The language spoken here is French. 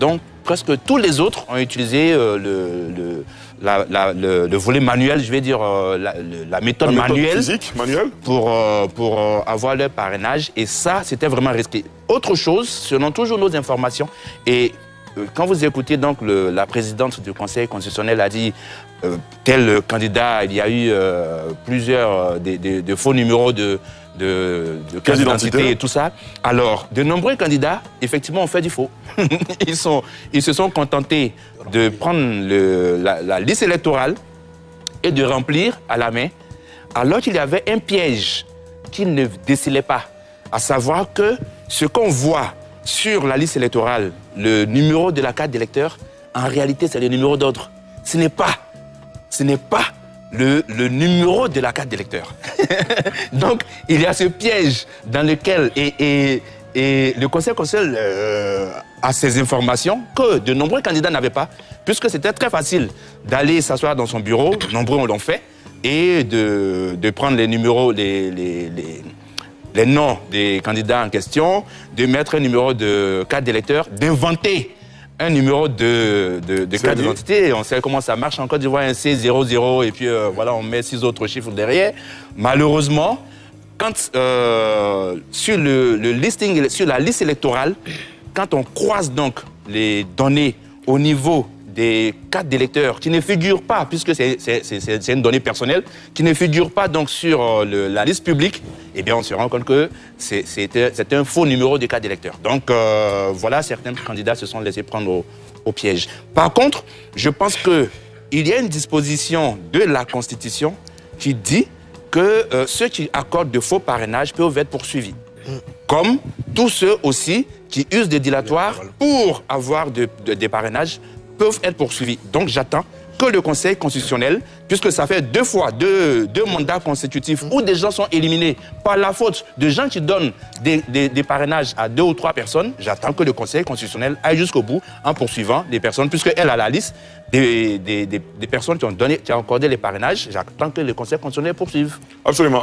Donc, presque tous les autres ont utilisé le volet manuel, je vais dire la méthode manuelle, physique, manuelle pour avoir leur parrainage. Et ça, c'était vraiment risqué. Autre chose, selon toujours nos informations, et quand vous écoutez donc la présidente du Conseil constitutionnel a dit tel candidat, il y a eu plusieurs de faux numéros de carte d'identité et tout ça. Alors, de nombreux candidats, effectivement, ont fait du faux. Ils se sont contentés de prendre la liste électorale et de remplir à la main, alors qu'il y avait un piège qu'ils ne décelaient pas. À savoir que ce qu'on voit sur la liste électorale, le numéro de la carte d'électeur, en réalité, c'est le numéro d'ordre. Ce n'est pas le numéro de la carte d'électeur. Donc, il y a ce piège dans lequel, et le Conseil constitutionnel a ces informations que de nombreux candidats n'avaient pas, puisque c'était très facile d'aller s'asseoir dans son bureau, nombreux l'ont fait, et de prendre les numéros, les noms des candidats en question, de mettre un numéro de carte d'électeur, d'inventer un numéro de carte d'identité. On sait comment ça marche en Côte d'Ivoire, un C00, et puis voilà, on met 6 autres chiffres derrière. Malheureusement, quand sur le listing, sur la liste électorale, quand on croise donc les données au niveau des cartes d'électeurs qui ne figurent pas, puisque c'est une donnée personnelle, qui ne figurent pas donc sur la liste publique, eh bien on se rend compte que c'était un faux numéro de carte d'électeur. Donc voilà, certains candidats se sont laissés prendre au piège. Par contre, je pense qu'il y a une disposition de la Constitution qui dit que ceux qui accordent de faux parrainages peuvent être poursuivis. Comme tous ceux aussi qui usent des dilatoires pour avoir des parrainages peuvent être poursuivis. Donc j'attends que le Conseil constitutionnel, puisque ça fait deux mandats consécutifs où des gens sont éliminés par la faute de gens qui donnent des parrainages à 2 ou 3 personnes, j'attends que le Conseil constitutionnel aille jusqu'au bout en poursuivant les personnes, puisqu'elle a la liste des personnes qui ont accordé les parrainages, j'attends que le Conseil constitutionnel poursuive. Absolument.